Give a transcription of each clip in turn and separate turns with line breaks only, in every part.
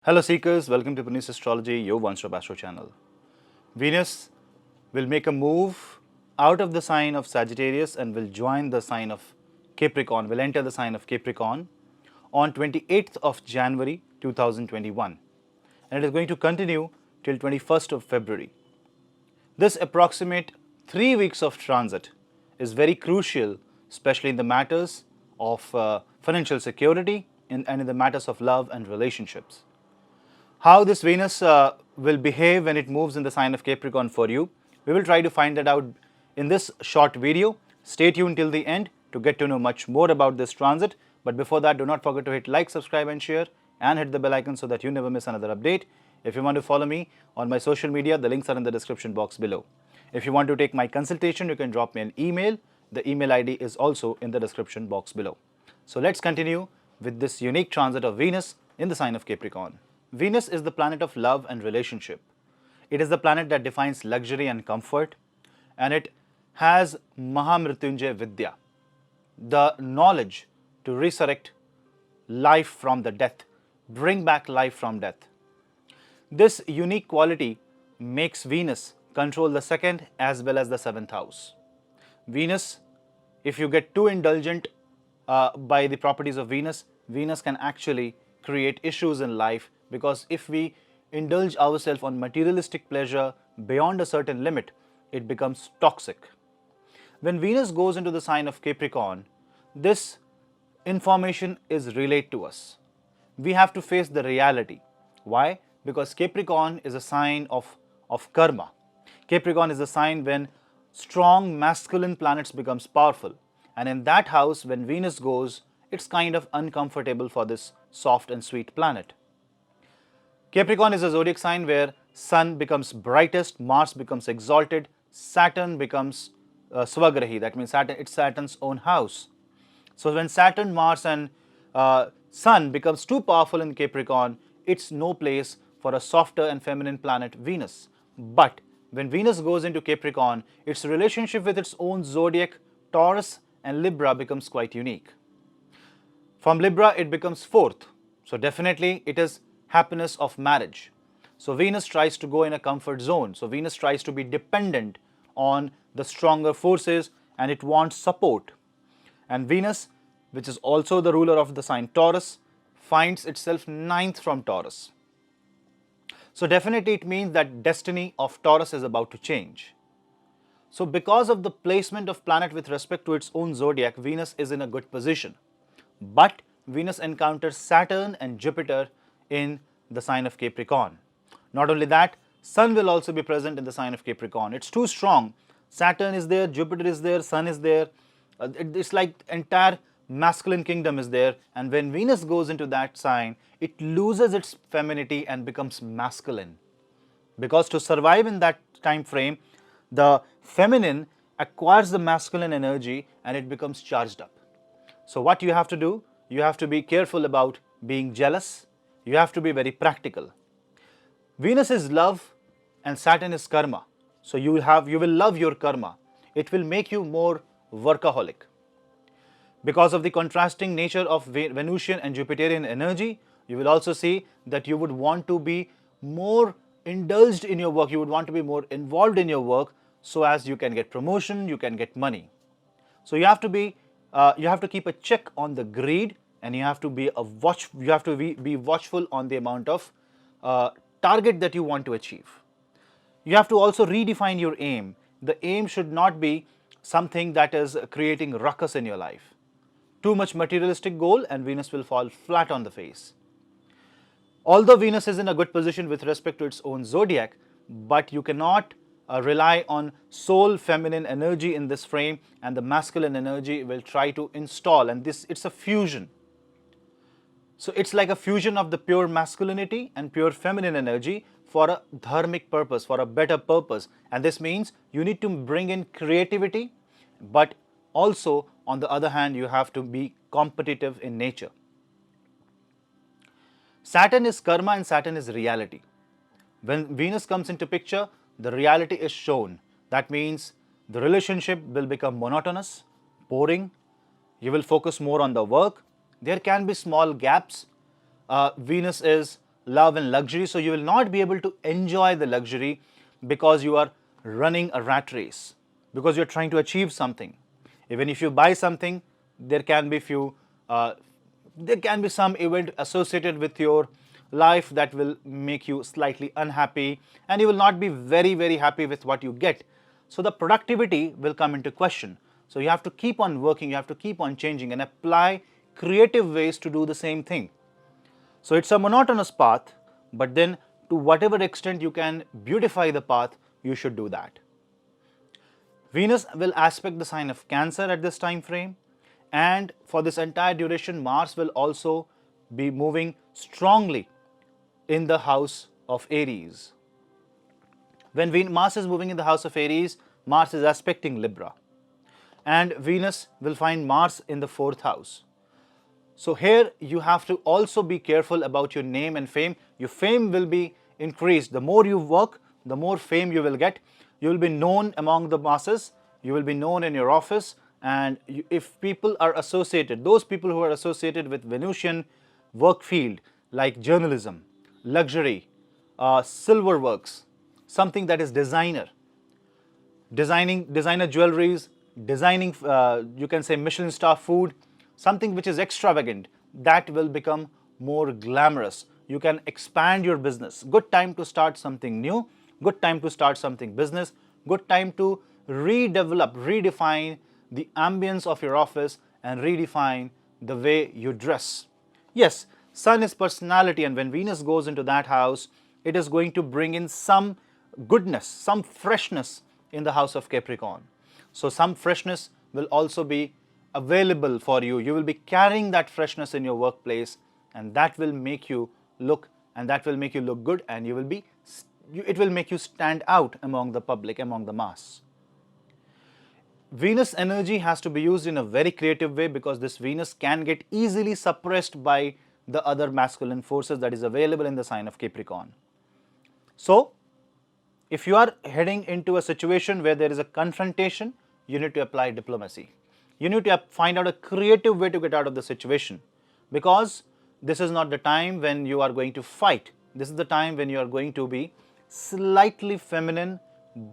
Hello Seekers, welcome to Punneits Astrology, your one-stop astro channel. Venus will make a move out of the sign of Sagittarius and will join the sign of Capricorn, will enter the sign of Capricorn on 28th of January 2021, and it is going to continue till 21st of February. This approximate 3 weeks of transit is very crucial, especially in the matters of financial security and in the matters of love and relationships. How this Venus will behave when it moves in the sign of Capricorn for you, we will try to find that out in this short video. Stay tuned till the end to get to know much more about this transit. But before that, do not forget to hit like, subscribe and share and hit the bell icon so that you never miss another update. If you want to follow me on my social media, the links are in the description box below. If you want to take my consultation, you can drop me an email. The email ID is also in the description box below. So let's continue with this unique transit of Venus in the sign of Capricorn. Venus is the planet of love and relationship. It is the planet that defines luxury and comfort, and it has Mahamrityunjay Vidya, the knowledge to resurrect life from the death, bring back life from death. This unique quality makes Venus control the second as well as the seventh house. Venus, if you get too indulgent by the properties of Venus, Venus can actually create issues in life, because if we indulge ourselves on materialistic pleasure beyond a certain limit, it becomes toxic. When Venus goes into the sign of Capricorn, this information is relayed to us. We have to face the reality. Why? Because Capricorn is a sign of karma. Capricorn is a sign when strong masculine planets becomes powerful. And in that house, when Venus goes, it's kind of uncomfortable for this soft and sweet planet. Capricorn is a zodiac sign where Sun becomes brightest, Mars becomes exalted, Saturn becomes Swagrahi, that means it's Saturn's own house. So when Saturn, Mars and Sun becomes too powerful in Capricorn, it's no place for a softer and feminine planet Venus. But when Venus goes into Capricorn, its relationship with its own zodiac, Taurus and Libra, becomes quite unique. From Libra, it becomes fourth. So definitely it is happiness of marriage. So Venus tries to go in a comfort zone. So Venus tries to be dependent on the stronger forces and it wants support. And Venus, which is also the ruler of the sign Taurus, finds itself ninth from Taurus. So definitely it means that destiny of Taurus is about to change. So because of the placement of planet with respect to its own zodiac, Venus is in a good position. But Venus encounters Saturn and Jupiter in the sign of Capricorn. Not only that, Sun will also be present in the sign of Capricorn. It's too strong. Saturn is there, Jupiter is there, Sun is there. It's like entire masculine kingdom is there. And when Venus goes into that sign, it loses its femininity and becomes masculine. Because to survive in that time frame, the feminine acquires the masculine energy and it becomes charged up. So what you have to do, you have to be careful about being jealous. You have to be very practical. Venus is love and Saturn is karma. So you will love your karma. It will make you more workaholic. Because of the contrasting nature of Venusian and Jupiterian energy, you will also see that you would want to be more indulged in your work. You would want to be more involved in your work so as you can get promotion, you can get money. So you have to keep a check on the greed, and you have to be watchful on the amount of target that you want to achieve. You have to also redefine your aim. The aim should not be something that is creating ruckus in your life. Too much materialistic goal and Venus will fall flat on the face. Although Venus is in a good position with respect to its own zodiac, but you cannot rely on soul feminine energy in this frame, and the masculine energy will try to install, and it's a fusion. So it's like a fusion of the pure masculinity and pure feminine energy for a dharmic purpose, for a better purpose. And this means you need to bring in creativity, but also on the other hand, you have to be competitive in nature. Saturn is karma and Saturn is reality. When Venus comes into picture, the reality is shown. That means the relationship will become monotonous, boring. You will focus more on the work. There can be small gaps. Venus is love and luxury, so you will not be able to enjoy the luxury because you are running a rat race, because you're trying to achieve something. Even if you buy something, there can be some event associated with your life that will make you slightly unhappy, and you will not be very happy with what you get. So the productivity will come into question. So you have to keep on working, you have to keep on changing and apply creative ways to do the same thing. So it's a monotonous path, but then to whatever extent you can beautify the path, you should do that. Venus will aspect the sign of Cancer at this time frame, and for this entire duration, Mars will also be moving strongly in the house of Aries. When Mars is moving in the house of Aries, Mars is aspecting Libra, and Venus will find Mars in the 4th house. So here you have to also be careful about your name and fame. Your fame will be increased. The more you work, the more fame you will get. You will be known among the masses, you will be known in your office, and if people are associated, those people who are associated with Venusian work field like journalism, luxury, silver works, something that is designer jewelries, designing you can say Michelin star food, something which is extravagant, that will become more glamorous. You can expand your business. Good time to start something new, good time to start something business, good time to redefine the ambience of your office and redefine the way you dress. Yes, Sun is personality, and when Venus goes into that house, it is going to bring in some goodness, some freshness in the house of Capricorn. So some freshness will also be available for you. You will be carrying that freshness in your workplace, and that will make you look good, and it will make you stand out among the public, among the mass. Venus energy has to be used in a very creative way, because this Venus can get easily suppressed by the other masculine forces that is available in the sign of Capricorn. So if you are heading into a situation where there is a confrontation, you need to apply diplomacy. You need to find out a creative way to get out of the situation, because this is not the time when you are going to fight. This is the time when you are going to be slightly feminine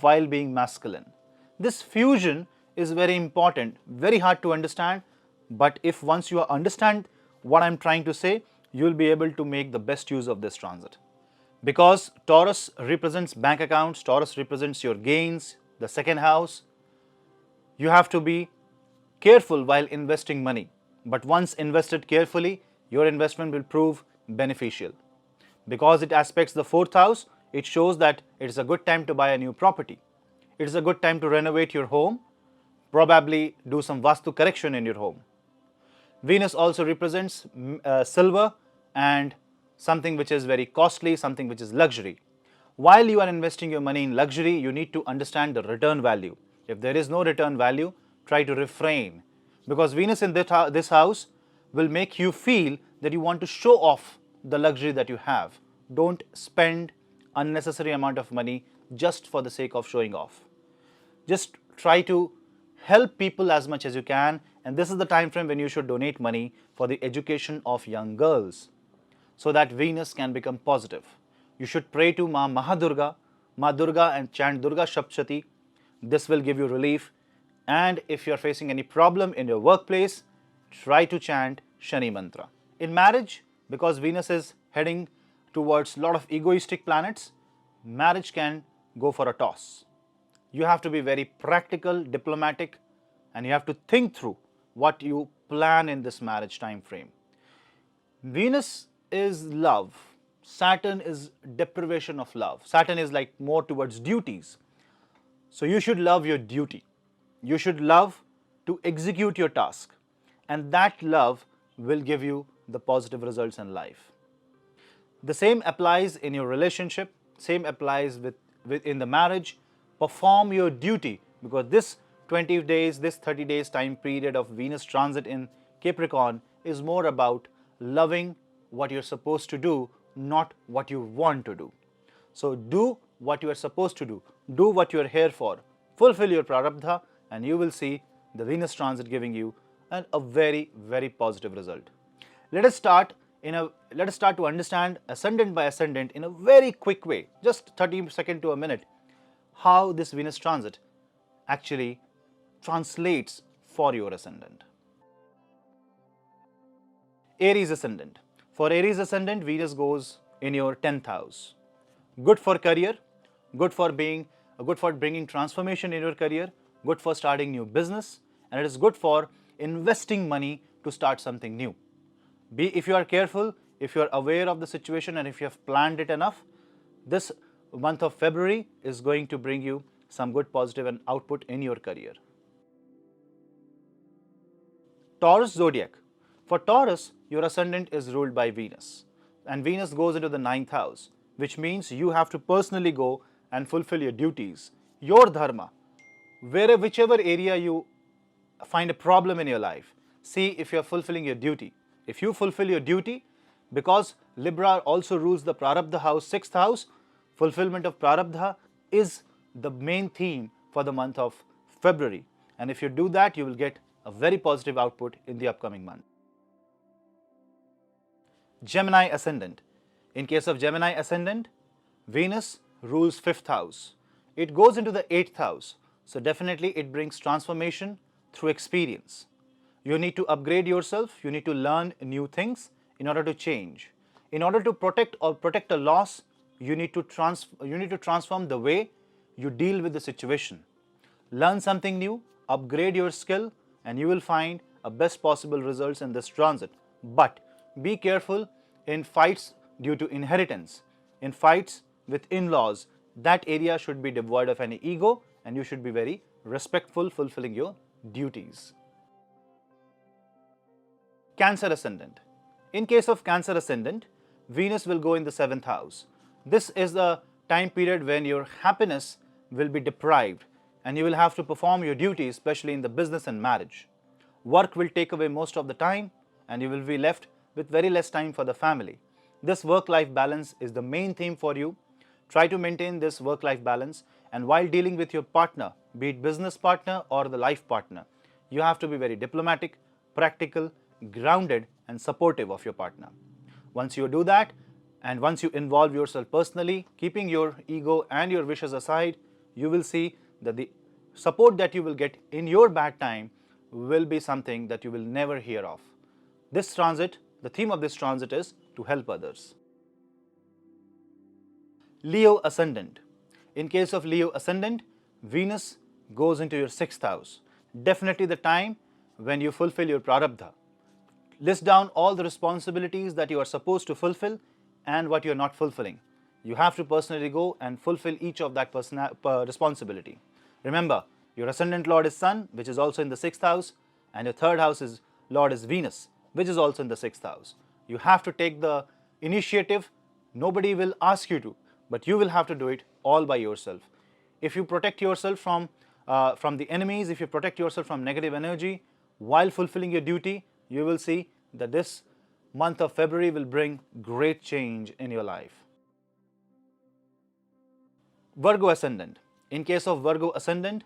while being masculine. This fusion is very important, very hard to understand, but if once you understand what I'm trying to say, you will be able to make the best use of this transit. Because Taurus represents bank accounts, Taurus represents your gains, the 2nd house, you have to be careful while investing money. But once invested carefully, your investment will prove beneficial. Because it aspects the 4th house, it shows that it is a good time to buy a new property. It is a good time to renovate your home, probably do some Vastu correction in your home. Venus also represents silver and something which is very costly, something which is luxury. While you are investing your money in luxury, you need to understand the return value. If there is no return value, try to refrain, because Venus in this house will make you feel that you want to show off the luxury that you have. Don't spend unnecessary amount of money just for the sake of showing off. Just try to help people as much as you can, and this is the time frame when you should donate money for the education of young girls, so that Venus can become positive. You should pray to Ma Durga, and chant Durga Shapshati. This will give you relief. And if you are facing any problem in your workplace, try to chant Shani Mantra. In marriage, because Venus is heading towards a lot of egoistic planets, marriage can go for a toss. You have to be very practical, diplomatic, and you have to think through what you plan in this marriage time frame. Venus is love. Saturn is deprivation of love. Saturn is like more towards duties. So you should love your duty. You should love to execute your task, and that love will give you the positive results in life. The same applies in your relationship, same applies in the marriage. Perform your duty, because this 20 days, this 30 days time period of Venus transit in Capricorn is more about loving what you're supposed to do, not what you want to do. So do what you are supposed to do. Do what you are here for. Fulfill your prarabdha, and you will see the Venus transit giving you a very positive result. Let us start let us start to understand ascendant by ascendant in a very quick way, just 30 seconds to a minute, how this Venus transit actually translates for your ascendant. Aries ascendant. For Aries ascendant, Venus goes in your 10th house. Good for career, good for bringing transformation in your career, good for starting new business, and it is good for investing money to start something new. If you are careful, if you are aware of the situation, and if you have planned it enough, this month of February is going to bring you some good positive and output in your career. Taurus zodiac. For Taurus, your ascendant is ruled by Venus, and Venus goes into the 9th house, which means you have to personally go and fulfill your duties, your dharma, whichever area you find a problem in your life. See if you are fulfilling your duty. If you fulfill your duty, because Libra also rules the Prarabdha house, 6th house, fulfillment of Prarabdha is the main theme for the month of February. And if you do that, you will get a very positive output in the upcoming month. Gemini ascendant. In case of Gemini ascendant, Venus rules 5th house. It goes into the 8th house. So definitely it brings transformation through experience. You need to upgrade yourself, you need to learn new things in order to change. In order to protect a loss, you need to transform the way you deal with the situation. Learn something new, upgrade your skill, and you will find a best possible results in this transit. But be careful in fights due to inheritance, in fights with in-laws. That area should be devoid of any ego, and you should be very respectful fulfilling your duties. Cancer ascendant. In case of Cancer ascendant, Venus will go in the 7th house. This is the time period when your happiness will be deprived and you will have to perform your duties, especially in the business and marriage. Work will take away most of the time and you will be left with very less time for the family. This work-life balance is the main theme for you. Try to maintain this work-life balance, and while dealing with your partner, be it business partner or the life partner, you have to be very diplomatic, practical, grounded and supportive of your partner. Once you do that, and once you involve yourself personally, keeping your ego and your wishes aside, you will see that the support that you will get in your bad time will be something that you will never hear of. This transit, the theme of this transit is to help others. Leo ascendant. In case of Leo ascendant, Venus goes into your 6th house. Definitely the time when you fulfill your prarabdha. List down all the responsibilities that you are supposed to fulfill and what you are not fulfilling. You have to personally go and fulfill each of that responsibility. Remember, your ascendant lord is Sun, which is also in the 6th house, and your 3rd house lord is Venus, which is also in the 6th house. You have to take the initiative. Nobody will ask you to, but you will have to do it all by yourself. If you protect yourself from the enemies, if you protect yourself from negative energy while fulfilling your duty, you will see that this month of February will bring great change in your life. Virgo ascendant. In case of Virgo ascendant,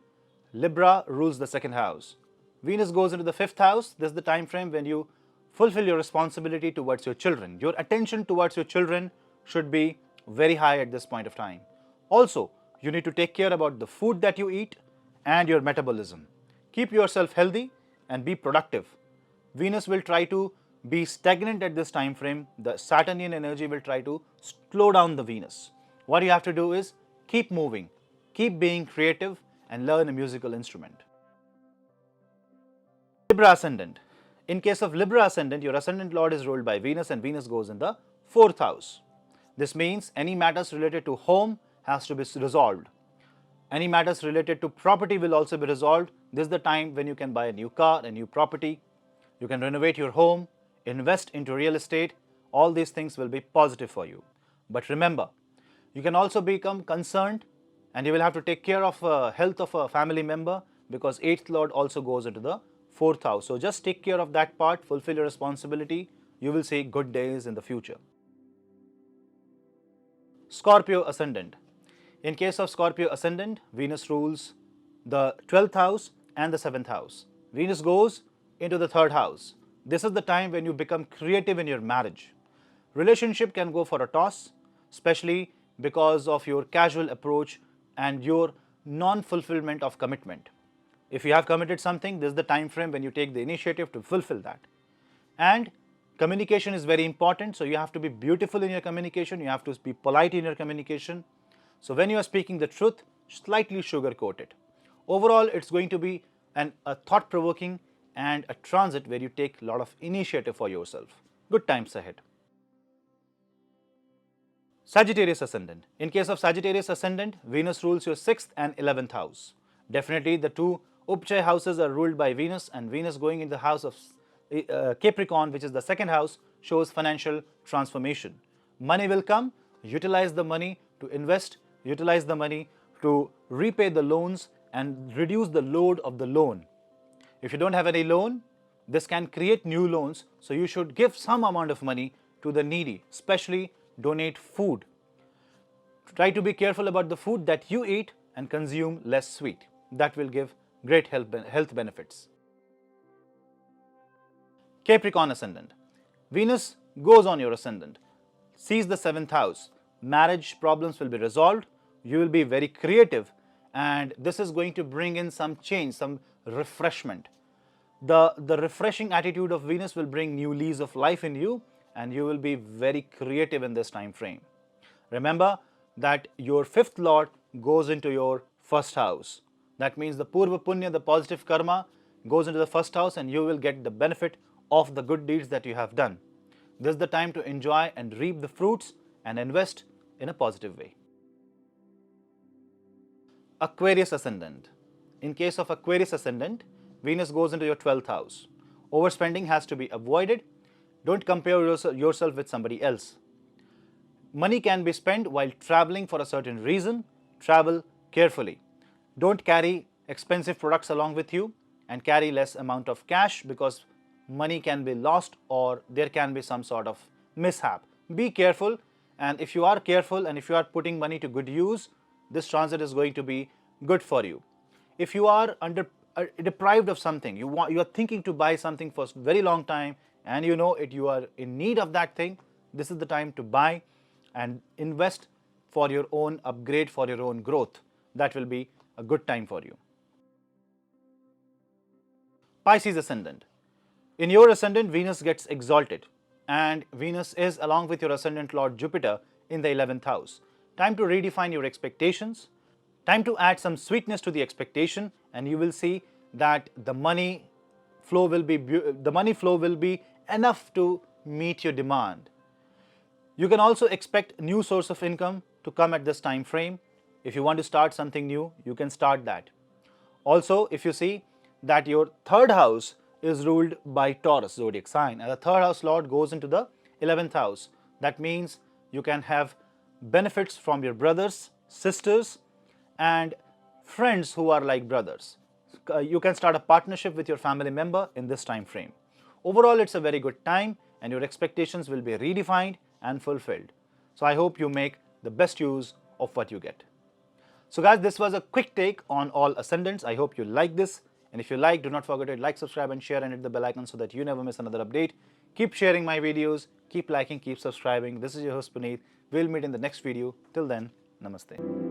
Libra rules the 2nd house. Venus goes into the 5th house. This is the time frame when you fulfill your responsibility towards your children. Your attention towards your children should be very high at this point of time. Also, you need to take care about the food that you eat and your metabolism. Keep yourself healthy and be productive. Venus will try to be stagnant at this time frame. The Saturnian energy will try to slow down the Venus. What you have to do is keep moving, keep being creative and learn a musical instrument. Libra ascendant. In case of Libra ascendant, your ascendant lord is ruled by Venus and Venus goes in the 4th house. This means any matters related to home has to be resolved. Any matters related to property will also be resolved. This is the time when you can buy a new car, a new property. You can renovate your home, invest into real estate. All these things will be positive for you. But remember, you can also become concerned and you will have to take care of health of a family member, because 8th lord also goes into the 4th house. So just take care of that part, fulfill your responsibility. You will see good days in the future. Scorpio ascendant. In case of Scorpio ascendant, Venus rules the 12th house and the 7th house. Venus goes into the 3rd house. This is the time when you become creative in your marriage. Relationship can go for a toss, especially because of your casual approach and your non-fulfillment of commitment. If you have committed something, this is the time frame when you take the initiative to fulfill that. And communication is very important, so you have to be beautiful in your communication, you have to be polite in your communication. So when you are speaking the truth, slightly sugarcoat it. Overall, it's going to be a thought-provoking and a transit where you take a lot of initiative for yourself. Good times ahead. Sagittarius Ascendant. In case of Sagittarius Ascendant, Venus rules your 6th and 11th house. Definitely the two Upchai houses are ruled by Venus, and Venus going in the house of Capricorn, which is the 2nd house, shows financial transformation. Money will come, utilize the money to invest, utilize the money to repay the loans and reduce the load of the loan. If you don't have any loan, this can create new loans, so you should give some amount of money to the needy, especially donate food. Try to be careful about the food that you eat and consume less sweet. That will give great health benefits. Capricorn Ascendant. Venus goes on your ascendant, sees the 7th house. Marriage problems will be resolved. You will be very creative, and this is going to bring in some change, some refreshment. The refreshing attitude of Venus will bring new lease of life in you, and you will be very creative in this time frame. Remember that your 5th lord goes into your 1st house. That means the Purva Punya, the positive karma, goes into the 1st house, and you will get the benefit of the good deeds that you have done. This is the time to enjoy and reap the fruits and invest in a positive way. Aquarius Ascendant. In case of Aquarius Ascendant, Venus goes into your 12th house. Overspending has to be avoided. Don't compare yourself with somebody else. Money can be spent while traveling for a certain reason. Travel carefully. Don't carry expensive products along with you, and carry less amount of cash, because money can be lost or there can be some sort of mishap. Be careful, and if you are careful and if you are putting money to good use, this transit is going to be good for you. If you are deprived of something, you are thinking to buy something for a very long time, and you know it, you are in need of that thing, this is the time to buy and invest for your own upgrade, for your own growth. That will be a good time for you. Pisces Ascendant. In your ascendant, Venus gets exalted, and Venus is along with your ascendant lord Jupiter in the 11th house. Time to redefine your expectations, time to add some sweetness to the expectation, and you will see that the money flow will be enough to meet your demand. You can also expect new source of income to come at this time frame. If you want to start something new, you can start that. Also, if you see that your 3rd house is ruled by Taurus zodiac sign, and the 3rd house lord goes into the 11th house, that means you can have benefits from your brothers, sisters, and friends who are like brothers. You can start a partnership with your family member in this time frame. Overall, it's a very good time, and your expectations will be redefined and fulfilled. So I hope you make the best use of what you get. So guys, this was a quick take on all ascendants. I hope you like this, and if you like, do not forget to like, subscribe and share, and hit the bell icon so that you never miss another update. Keep sharing my videos, keep liking, keep subscribing. This is your host Punneit. We'll meet in the next video. Till then, namaste.